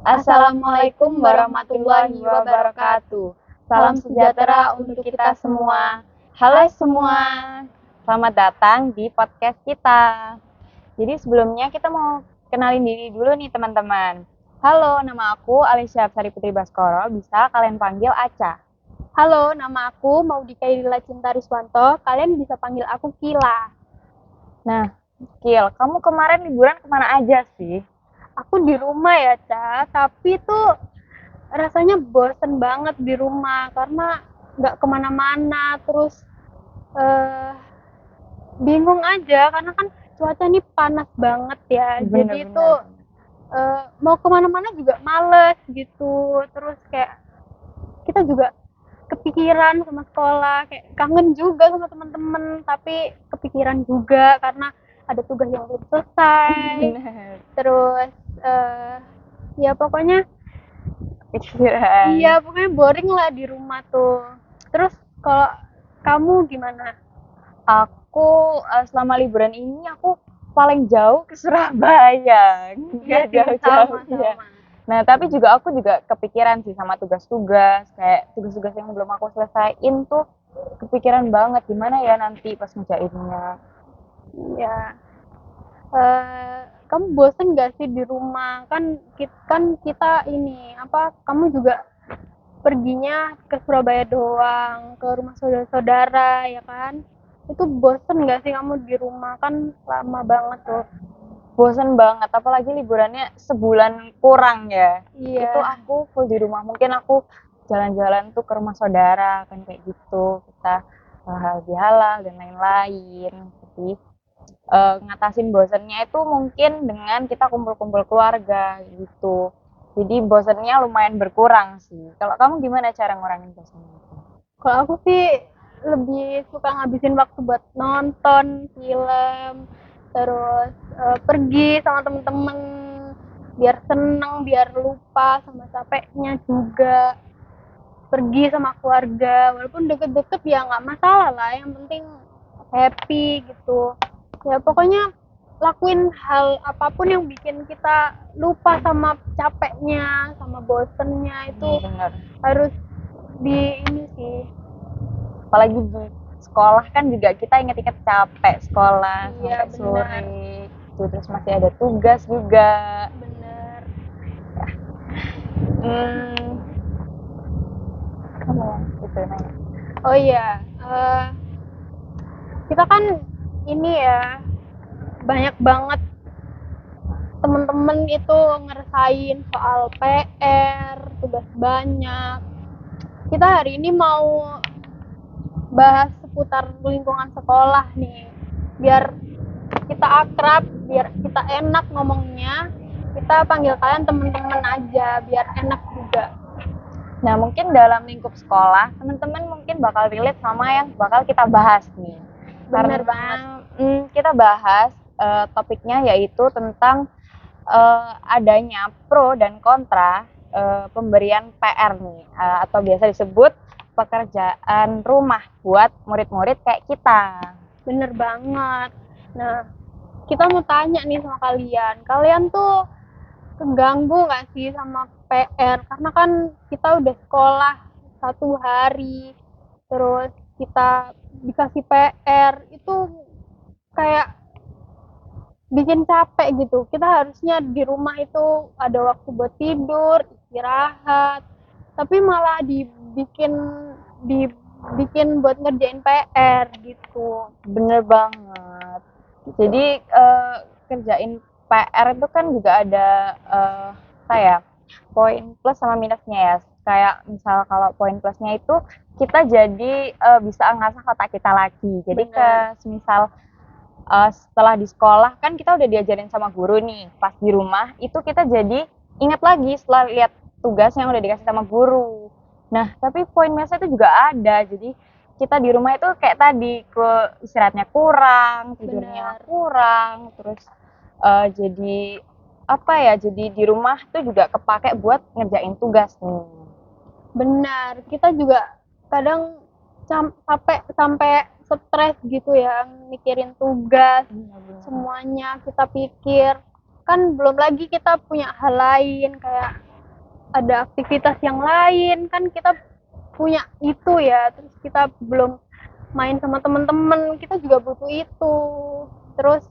Assalamualaikum warahmatullahi wabarakatuh. Salam sejahtera untuk kita semua. Halo semua, selamat datang di podcast kita. Jadi sebelumnya kita mau kenalin diri dulu nih teman-teman. Halo, nama aku Alicia Sari Putri Baskoro, bisa kalian panggil Aca. Halo, nama aku Maudika Irila Cinta Riswanto. Kalian bisa panggil aku Kila. Nah, Kil, kamu kemarin liburan kemana aja sih? Aku di rumah ya, Ca. Tapi tuh rasanya bosen banget di rumah karena nggak kemana-mana. Terus bingung aja karena kan cuaca ini panas banget ya. Jadi tuh mau kemana-mana juga males gitu. Terus kayak kita juga kepikiran sama sekolah, kayak kangen juga sama teman-teman, tapi kepikiran juga karena ada tugas yang belum selesai. Terus ya pokoknya Pikiran. iya pokoknya boring lah di rumah tuh. Terus kalau kamu gimana? Aku selama liburan ini aku paling jauh ke Surabaya. Nggak jauh-jauh ya. Nah, tapi aku juga kepikiran sih sama tugas-tugas, kayak tugas-tugas yang belum aku selesaiin tuh kepikiran banget gimana ya nanti pas ngerjainnya. Ya, kamu bosen gak sih di rumah? Kan kita ini apa? Kamu juga perginya ke Surabaya doang, ke rumah saudara-saudara ya kan? Itu bosen gak sih kamu di rumah? Kan lama banget tuh. Bosen banget, apalagi liburannya sebulan kurang ya. Iya. Itu aku full di rumah. Mungkin aku jalan-jalan tuh ke rumah saudara kan kayak gitu. Kita halal dan lain-lain. Jadi ngatasin bosennya itu mungkin dengan kita kumpul-kumpul keluarga gitu. Jadi bosennya lumayan berkurang sih. Kalau kamu gimana cara ngurangin bosennya? Kalau aku sih lebih suka ngabisin waktu buat nonton film, terus pergi sama temen-temen biar seneng, biar lupa sama capeknya juga. Pergi sama keluarga, walaupun deket-deket ya nggak masalah lah, yang penting happy gitu. Ya pokoknya lakuin hal apapun yang bikin kita lupa sama capeknya, sama bosennya itu Bener. harus di ini sih. Apalagi di sekolah kan juga kita inget-inget capek sekolah Iya, sampai sore. Terus masih ada tugas juga. Bener. Kamu gitu nanya. Oh iya, kita kan ini ya banyak banget temen-temen itu ngerasain soal PR, tugas banyak. Kita hari ini mau bahas seputar lingkungan sekolah nih, biar kita akrab, biar kita enak ngomongnya. Kita panggil kalian temen-temen aja, biar enak juga. Nah, mungkin dalam lingkup sekolah, teman-teman mungkin bakal relate sama yang bakal kita bahas nih. Bener Karena banget. kita bahas topiknya yaitu tentang adanya pro dan kontra pemberian PR nih, atau biasa disebut pekerjaan rumah buat murid-murid kayak kita. Bener banget. Nah, kita mau tanya nih sama kalian. Kalian tuh keganggu nggak sih sama PR? Karena kan kita udah sekolah 1 hari, terus kita dikasih PR, itu kayak bikin capek gitu. Kita harusnya di rumah itu ada waktu buat tidur, istirahat, tapi malah dibikin buat ngerjain PR gitu. Bener banget. Jadi kerjain PR itu kan juga ada kayak poin plus sama minusnya ya. Kayak misal kalau poin plusnya itu kita jadi bisa ngasah otak kita lagi. Jadi semisal setelah di sekolah kan kita udah diajarin sama guru nih. Pas di rumah itu kita jadi ingat lagi setelah lihat tugas yang udah dikasih sama guru. Nah, tapi poin minusnya itu juga ada. Jadi kita di rumah itu kayak tadi istirahatnya kurang, tidurnya kurang, terus jadi apa ya? Jadi di rumah tuh juga kepake buat ngerjain tugas nih. Benar, kita juga kadang sampai stres gitu ya, mikirin tugas, semuanya kita pikir. Kan belum lagi kita punya hal lain kayak ada aktivitas yang lain, kan kita punya itu ya, terus kita belum main sama temen-temen, kita juga butuh itu. Terus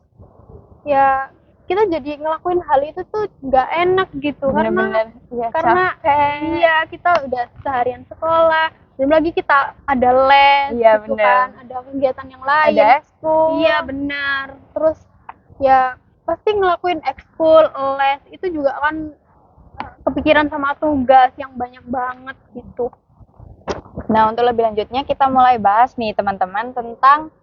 ya kita jadi ngelakuin hal itu tuh nggak enak gitu, Bener-bener ya karena capek. iya kita udah seharian sekolah, belum lagi kita ada les Iya gitu bener. kan, ada kegiatan yang lain. Ada ekskul. Iya benar. Terus ya pasti ngelakuin ekskul, les itu juga kan kepikiran sama tugas yang banyak banget gitu. Nah, untuk lebih lanjutnya kita mulai bahas nih teman-teman tentang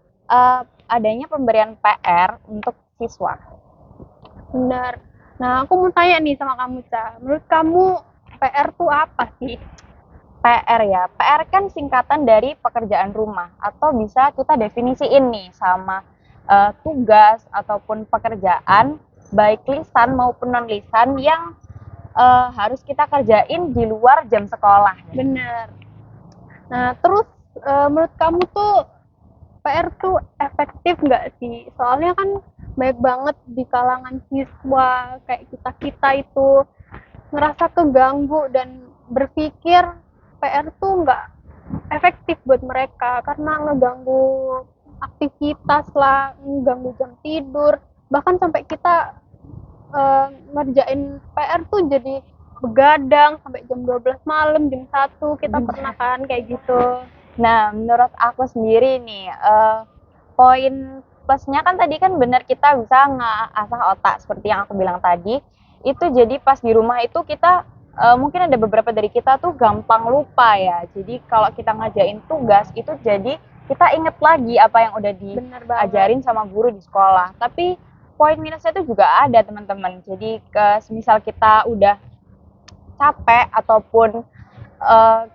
adanya pemberian PR untuk siswa. Benar. Nah, aku mau tanya nih sama kamu, Ca. Menurut kamu PR tuh apa sih? PR ya, PR kan singkatan dari pekerjaan rumah atau bisa kita definisiin nih sama tugas ataupun pekerjaan baik lisan maupun non lisan yang harus kita kerjain di luar jam sekolah. Benar. Nah, terus menurut kamu tuh PR tuh efektif nggak sih? Soalnya kan banyak banget di kalangan siswa kayak kita itu ngerasa keganggu dan berpikir PR tuh nggak efektif buat mereka karena ngeganggu aktivitas lah, ngeganggu jam tidur, bahkan sampai kita ngerjain PR tuh jadi begadang sampai jam 12 malam, jam 1 kita pernah kan kayak gitu. Nah, menurut aku sendiri nih, poin plusnya kan tadi kan benar kita bisa ngasah otak seperti yang aku bilang tadi. Itu jadi pas di rumah itu kita mungkin ada beberapa dari kita tuh gampang lupa ya. Jadi kalau kita ngajain tugas itu jadi kita inget lagi apa yang udah diajarin sama guru di sekolah. Tapi poin minusnya itu juga ada teman-teman. Jadi semisal kita udah capek ataupun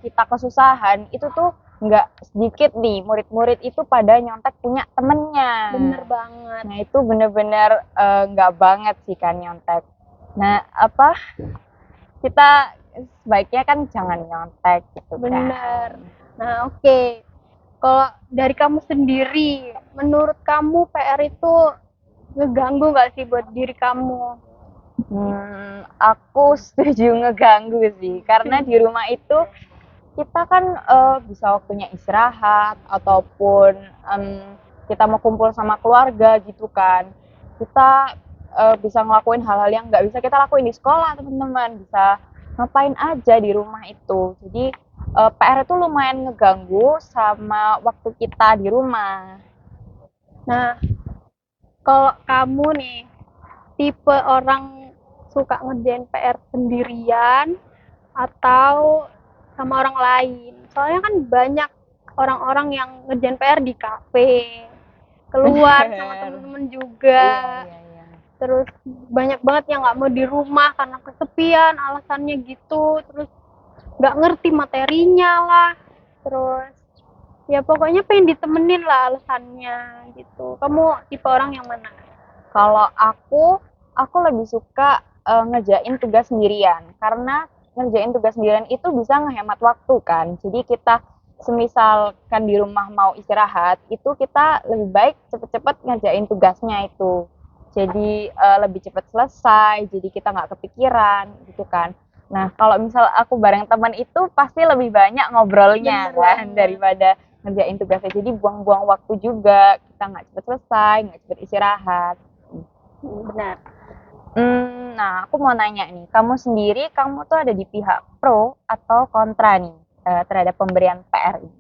kita kesusahan itu tuh nggak sedikit nih murid-murid itu pada nyontek punya temennya. Bener banget. Nah itu bener-bener nggak banget sih kan nyontek. Nah apa kita sebaiknya kan jangan nyontek gitu kan. Bener. Nah oke. Kalau dari kamu sendiri, menurut kamu PR itu ngeganggu nggak sih buat diri kamu? Aku setuju ngeganggu sih karena di rumah itu kita kan bisa waktunya istirahat ataupun kita mau kumpul sama keluarga gitu kan. Kita bisa ngelakuin hal-hal yang nggak bisa kita lakuin di sekolah, teman-teman. Bisa ngapain aja di rumah itu. Jadi PR itu lumayan ngeganggu sama waktu kita di rumah. Nah, kalau kamu nih tipe orang suka ngerjain PR sendirian atau sama orang lain? Soalnya kan banyak orang-orang yang ngerjain PR di kafe, keluar sama temen-temen juga. Iya. Terus banyak banget yang nggak mau di rumah karena kesepian, alasannya gitu. Terus nggak ngerti materinya lah. Terus ya pokoknya pengen ditemenin lah alasannya gitu. Kamu tipe orang yang mana? Kalau aku lebih suka ngerjain tugas sendirian karena ngerjain tugas sendirian itu bisa ngehemat waktu kan. Jadi kita semisalkan di rumah mau istirahat, itu kita lebih baik cepet-cepet ngerjain tugasnya itu. Jadi lebih cepat selesai, jadi kita nggak kepikiran gitu kan. Nah, kalau misal aku bareng teman itu pasti lebih banyak ngobrolnya kan daripada ngerjain tugasnya. Jadi buang-buang waktu juga, kita nggak cepet selesai, nggak cepet istirahat. Benar. Nah, aku mau nanya nih, kamu sendiri, kamu tuh ada di pihak pro atau kontra nih terhadap pemberian PR ini?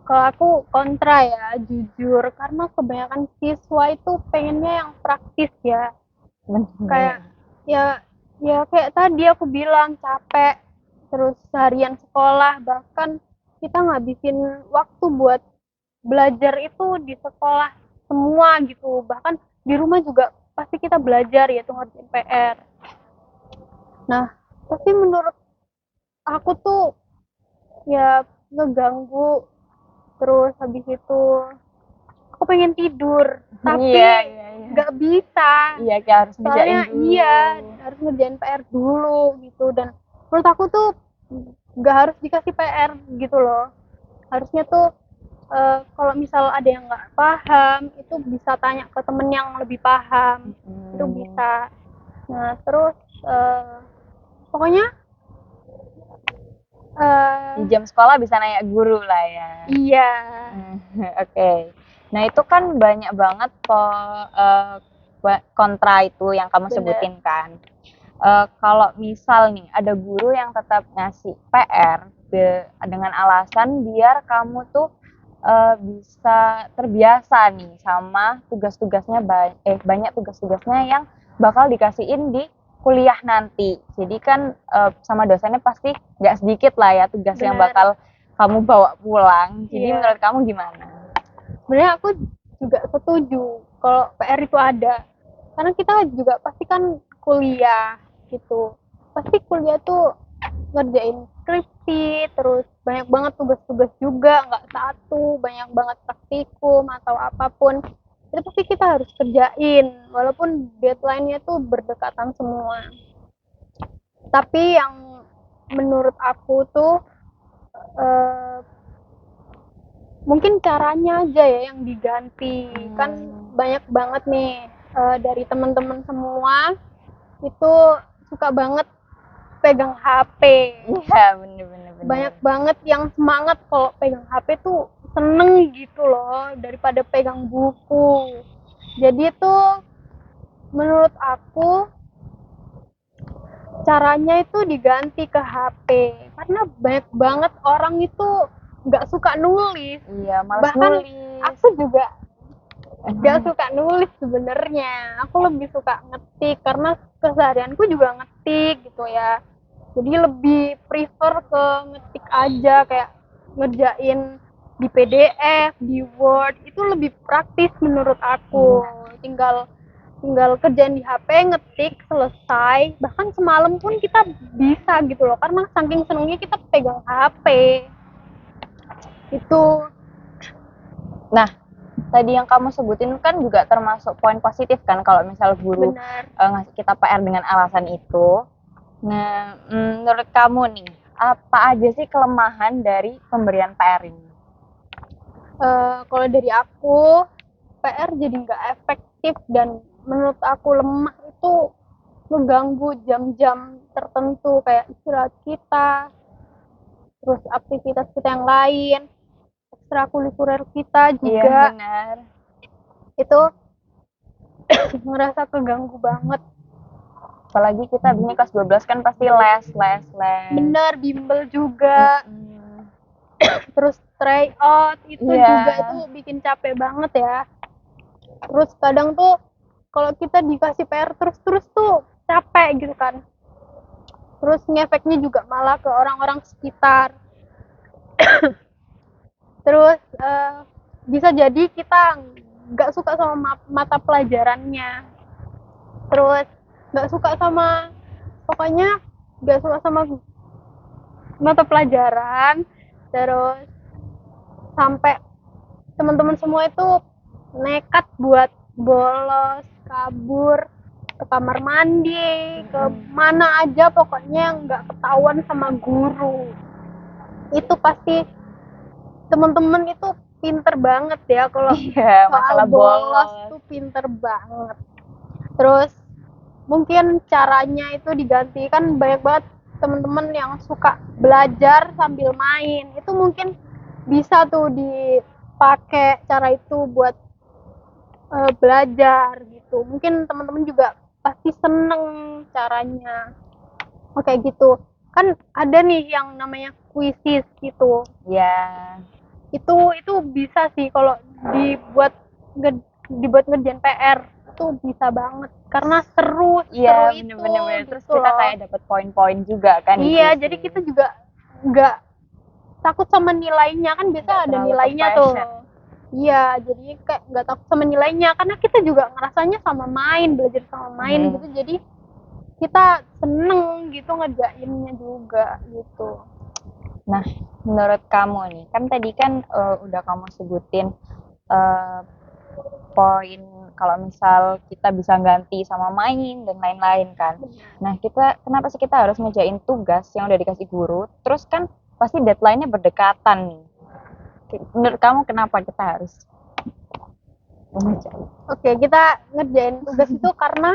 Kalau aku kontra ya, jujur, karena kebanyakan siswa itu pengennya yang praktis ya. Kayak ya kayak tadi aku bilang capek, terus seharian sekolah, bahkan kita ngabisin waktu buat belajar itu di sekolah semua gitu. Bahkan di rumah juga pasti kita belajar ya tuh ngerjain PR. Nah, tapi menurut aku tuh ya ngeganggu. Terus habis itu aku pengen tidur, tapi nggak bisa. Iya, kayak harus ngerjain dulu. Iya, harus ngerjain PR dulu gitu. Dan menurut aku tuh nggak harus dikasih PR gitu loh. Harusnya tuh kalau misal ada yang nggak paham, itu bisa tanya ke temen yang lebih paham. Itu bisa. Nah, terus pokoknya Eh, Di jam sekolah bisa nanya guru lah ya. iya. Oke. Nah, itu kan banyak banget kontra itu yang kamu Bener. sebutin kan. Kalau misal nih ada guru yang tetap ngasih PR dengan alasan biar kamu tuh bisa terbiasa nih sama tugas-tugasnya banyak tugas-tugasnya yang bakal dikasihin di kuliah nanti. Jadi kan sama dosennya pasti nggak sedikit lah ya tugas yang Bener. bakal kamu bawa pulang. Jadi Iya. menurut kamu gimana? Sebenarnya aku juga setuju kalau PR itu ada. Karena kita juga pasti kan kuliah gitu. Pasti kuliah tuh ngerjain skripsi, terus banyak banget tugas-tugas juga, nggak satu, banyak banget praktikum atau apapun. Itu pasti kita harus kerjain, walaupun deadline-nya tuh berdekatan semua. Tapi yang menurut aku tuh eh, mungkin caranya aja ya yang diganti. Kan banyak banget nih dari teman-teman semua itu suka banget pegang HP. Iya, bener-bener. Banyak banget yang semangat kalau pegang HP tuh seneng gitu loh daripada pegang buku. Jadi tuh menurut aku caranya itu diganti ke HP karena banyak banget orang itu nggak suka nulis. Iya, malas Bahkan nulis. aku juga nggak suka nulis sebenarnya. Aku lebih suka ngetik karena keseharianku juga ngetik gitu ya. Jadi lebih prefer ke ngetik aja, kayak ngerjain di PDF, di Word itu lebih praktis menurut aku. Tinggal tinggal kerjain di HP, ngetik, selesai. Bahkan semalam pun kita bisa gitu loh, karena saking senengnya kita pegang HP. Itu Nah, tadi yang kamu sebutin kan juga termasuk poin positif kan kalau misal guru benar. ngasih kita PR dengan alasan itu. Nah, menurut kamu nih, apa aja sih kelemahan dari pemberian PR ini? Kalau dari aku, PR jadi nggak efektif dan menurut aku lemah itu mengganggu jam-jam tertentu kayak istirahat kita, terus aktivitas kita yang lain, ekstrakurikuler kita Iya, juga benar. itu ngerasa keganggu banget. Apalagi kita ini kelas 12 kan pasti les. Bener, bimbel juga, Mm, terus try out itu Iya. juga itu bikin capek banget ya. Terus kadang tuh kalau kita dikasih PR terus-terus tuh capek gitu kan. Terus ngefeknya juga malah ke orang-orang sekitar. Terus bisa jadi kita nggak suka sama mata pelajarannya. Terus nggak suka sama, pokoknya nggak suka sama mata pelajaran. Terus sampai teman-teman semua itu nekat buat bolos, kabur ke kamar mandi, ke mana aja pokoknya nggak ketahuan sama guru. Itu pasti teman-teman itu pinter banget ya kalau Iya, soal masalah bolos bolos. tuh pinter banget. Terus mungkin caranya itu digantikan, banyak banget teman-teman yang suka belajar sambil main. Itu mungkin bisa tuh dipakai cara itu buat belajar gitu. Mungkin teman-teman juga pasti seneng caranya. Oke gitu. Kan ada nih yang namanya kuisis gitu. Ya. Itu bisa sih kalau dibuat dibuat ngerjain PR itu bisa banget karena seru Iya, itu bener-bener. Terus gitu kita loh. kayak dapat poin-poin juga kan di Iya, situ. jadi kita juga nggak takut sama nilainya, kan biasa Nggak ada terlalu nilainya tuh. ke-pressure. Iya, jadi kayak nggak takut sama nilainya karena kita juga ngerasanya sama main, belajar sama main gitu. Jadi kita seneng gitu ngerjainnya juga gitu. Nah, menurut kamu nih, kan tadi kan udah kamu sebutin eh, poin kalau misal kita bisa ganti sama main dan lain-lain kan. Nah, kenapa sih kita harus ngerjain tugas yang udah dikasih guru? Terus kan pasti deadline-nya berdekatan nih. Menurut kamu kenapa kita harus mengerjain? Oke, kita ngerjain tugas itu karena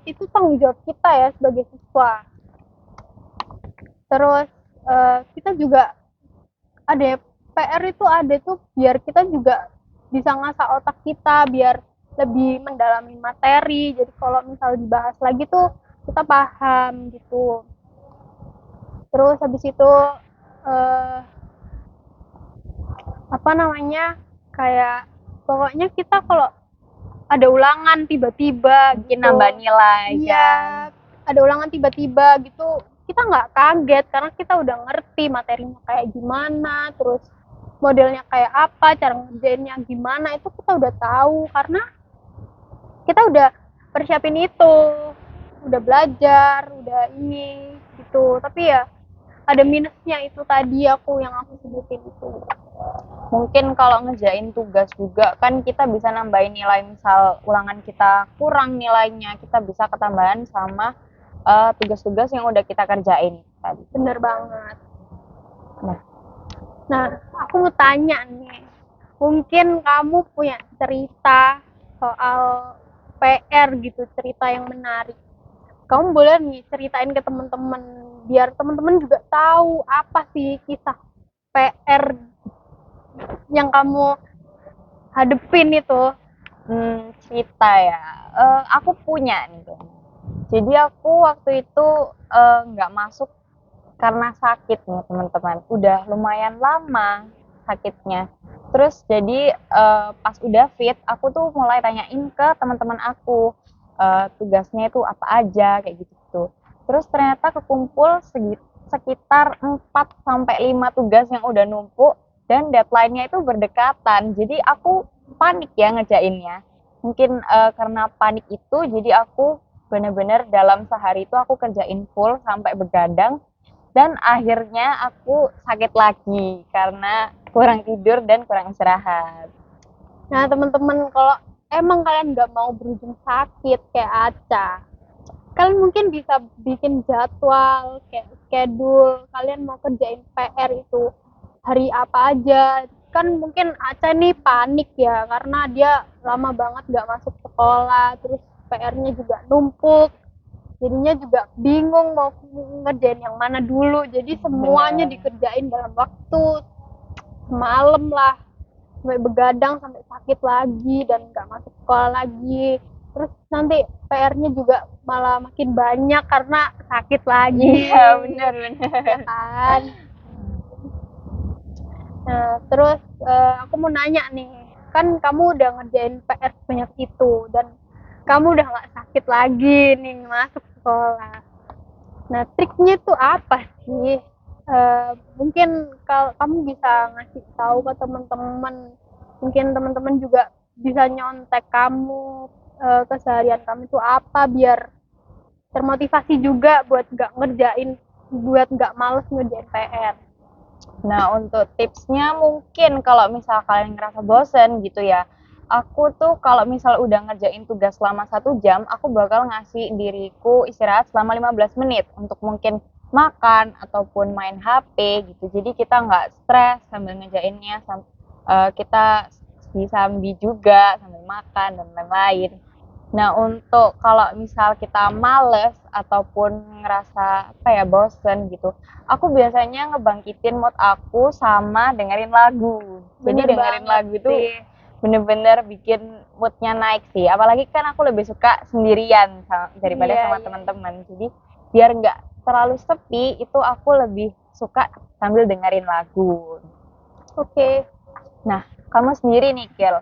itu tanggung jawab kita ya sebagai siswa. Terus kita juga ada PR itu ada tuh biar kita juga bisa ngasah otak kita biar lebih mendalami materi. Jadi kalau misal dibahas lagi tuh kita paham gitu. Terus habis itu eh, apa namanya kayak pokoknya kita kalau ada ulangan tiba-tiba Mungkin gitu, nambah nilai kan. iya ada ulangan tiba-tiba gitu kita nggak kaget karena kita udah ngerti materinya kayak gimana, terus modelnya kayak apa, cara ngerjainnya gimana itu kita udah tahu karena kita udah persiapin itu, udah belajar, udah ini gitu. Tapi ya ada minusnya itu tadi yang aku sebutin itu. Mungkin kalau ngerjain tugas juga kan kita bisa nambahin nilai, misal ulangan kita kurang nilainya, kita bisa ketambahan sama tugas-tugas yang udah kita kerjain tadi. Bener banget. Nah, Nah, aku mau tanya nih. Mungkin kamu punya cerita soal PR gitu, cerita yang menarik. Kamu boleh nih ceritain ke teman-teman biar teman-teman juga tahu apa sih kisah PR yang kamu hadepin itu. cerita ya. Aku punya nih. Jadi aku waktu itu nggak masuk karena sakit nih teman-teman. Udah lumayan lama sakitnya. Terus jadi pas udah fit, aku tuh mulai tanyain ke teman-teman aku tugasnya itu apa aja kayak gitu. Terus ternyata kekumpul sekitar 4 sampai 5 tugas yang udah numpuk dan deadline-nya itu berdekatan. Jadi aku panik ya ngerjainnya. Mungkin karena panik itu jadi aku bener-bener dalam sehari itu aku kerjain full sampai begadang dan akhirnya aku sakit lagi karena kurang tidur dan kurang istirahat. Nah, teman-teman kalau emang kalian nggak mau berujung sakit kayak Aca, kalian mungkin bisa bikin jadwal kayak schedule kalian mau kerjain PR itu hari apa aja. Kan mungkin Aca nih panik ya karena dia lama banget nggak masuk sekolah, terus PR-nya juga numpuk, jadinya juga bingung mau ngerjain yang mana dulu, jadi semuanya dikerjain dalam waktu malam lah sampai begadang sampai sakit lagi dan nggak masuk sekolah lagi, terus nanti PR-nya juga malah makin banyak karena sakit lagi. Iya, benar-benar. Ya kan. Nah, terus aku mau nanya nih, kan kamu udah ngerjain PR sebanyak itu dan kamu udah nggak sakit lagi nih masuk sekolah. Nah, triknya tuh apa sih? Mungkin kalau kamu bisa ngasih tahu ke teman-teman, mungkin teman-teman juga bisa nyontek kamu, keseharian kamu itu apa biar termotivasi juga buat nggak males ngerjain PR. Nah, untuk tipsnya mungkin kalau misal kalian ngerasa bosen gitu ya, aku tuh kalau misal udah ngerjain tugas selama 1 jam, aku bakal ngasih diriku istirahat selama 15 menit untuk mungkin makan ataupun main HP gitu. Jadi kita nggak stres sambil ngerjainnya, kita disambi juga sambil makan dan lain-lain. Nah, untuk kalau misal kita males ataupun ngerasa apa ya bosen gitu, aku biasanya ngebangkitin mood aku sama dengerin lagu. Jadi Bener dengerin banget lagu itu sih. bener-bener bikin moodnya naik sih. Apalagi kan aku lebih suka sendirian daripada Iya, sama iya. teman-teman. Jadi biar nggak terlalu sepi, itu aku lebih suka sambil dengerin lagu. Oke. Nah, kamu sendiri nih, Kil.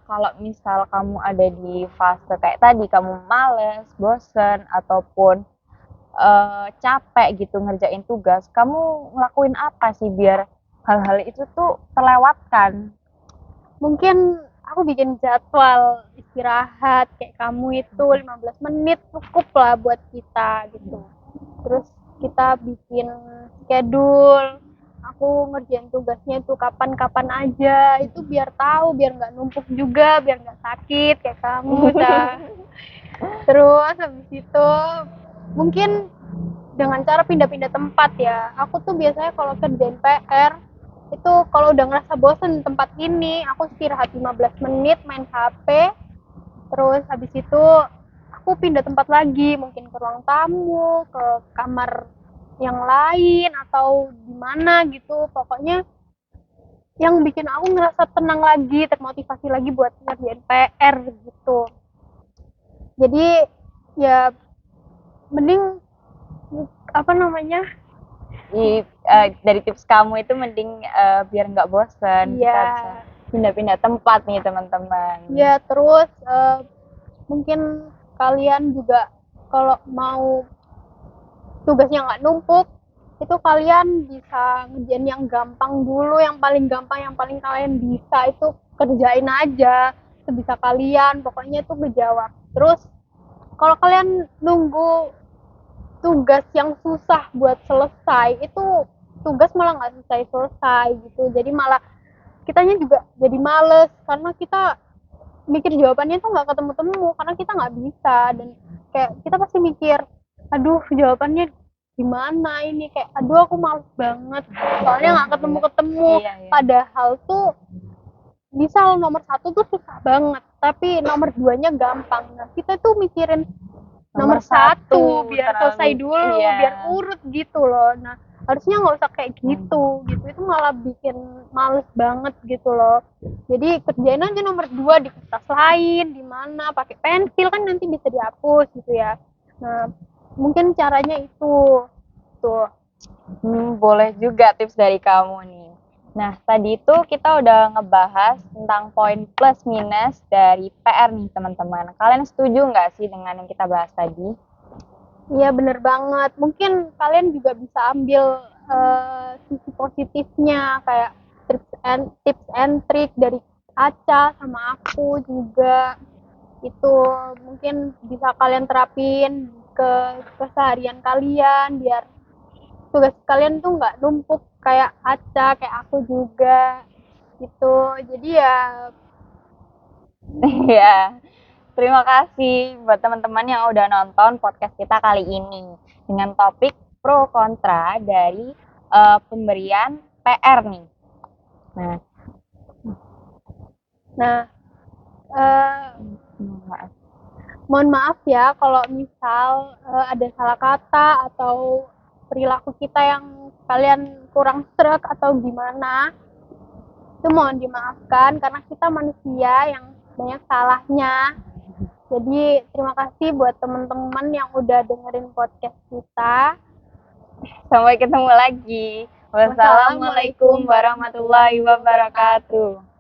Kalau misal kamu ada di fase kayak tadi, kamu males, bosen, ataupun capek gitu ngerjain tugas, kamu ngelakuin apa sih biar hal-hal itu tuh terlewatkan? Mungkin aku bikin jadwal istirahat kayak kamu itu 15 menit cukup lah buat kita gitu. Terus kita bikin schedule, aku ngerjain tugasnya itu kapan-kapan aja, itu biar tahu, biar nggak numpuk juga, biar nggak sakit kayak kamu dah. Terus habis itu mungkin dengan cara pindah-pindah tempat ya. Aku tuh biasanya kalau kerjain PR itu kalau udah ngerasa bosen di tempat ini, aku istirahat 15 menit main HP, terus habis itu aku pindah tempat lagi, mungkin ke ruang tamu, ke kamar yang lain atau gimana gitu. Pokoknya yang bikin aku ngerasa tenang lagi, termotivasi lagi buat ngerjain PR gitu. Jadi ya mending apa namanya, Dari tips kamu itu mending biar nggak bosen, kita bisa ya pindah-pindah tempat nih teman-teman. ya terus mungkin kalian juga kalau mau tugasnya nggak numpuk, itu kalian bisa ngerjain yang gampang dulu, yang paling gampang, yang paling kalian bisa itu kerjain aja sebisa kalian, pokoknya itu ngejawab. Terus kalau kalian nunggu tugas yang susah buat selesai, itu tugas malah nggak selesai gitu, jadi malah kitanya juga jadi males karena kita mikir jawabannya tuh nggak ketemu-temu karena kita nggak bisa. Dan kayak kita pasti mikir, aduh jawabannya gimana ini, kayak aduh aku males banget soalnya nggak ketemu-ketemu. Iya. Padahal tuh misal nomor 1 tuh susah banget tapi nomor 2-nya gampang. Nah kita tuh mikirin nomor 1 biar selesai dulu, iya. biar urut gitu loh. Nah harusnya nggak usah kayak gitu, itu malah bikin males banget gitu loh. Jadi kerjain aja nomor 2 di kertas lain, di mana pakai pensil kan nanti bisa dihapus gitu ya. Nah mungkin caranya itu tuh. Boleh juga tips dari kamu nih. Nah, tadi itu kita udah ngebahas tentang poin plus minus dari PR nih teman-teman. Kalian setuju nggak sih dengan yang kita bahas tadi? Iya bener banget. Mungkin kalian juga bisa ambil sisi positifnya, kayak tips and trick dari Aca sama aku juga. Itu mungkin bisa kalian terapin ke keseharian kalian biar tugas kalian tuh nggak numpuk kayak Aca, kayak aku juga gitu. Jadi ya Iya. Terima kasih buat teman-teman yang udah nonton podcast kita kali ini dengan topik pro kontra dari pemberian PR nih. nah mohon maaf ya kalau misal ada salah kata atau perilaku kita yang kalian kurang sreg atau gimana, itu mohon dimaafkan karena kita manusia yang banyak salahnya. Jadi terima kasih buat teman-teman yang udah dengerin podcast kita. Sampai ketemu lagi. Wassalamualaikum warahmatullahi wabarakatuh.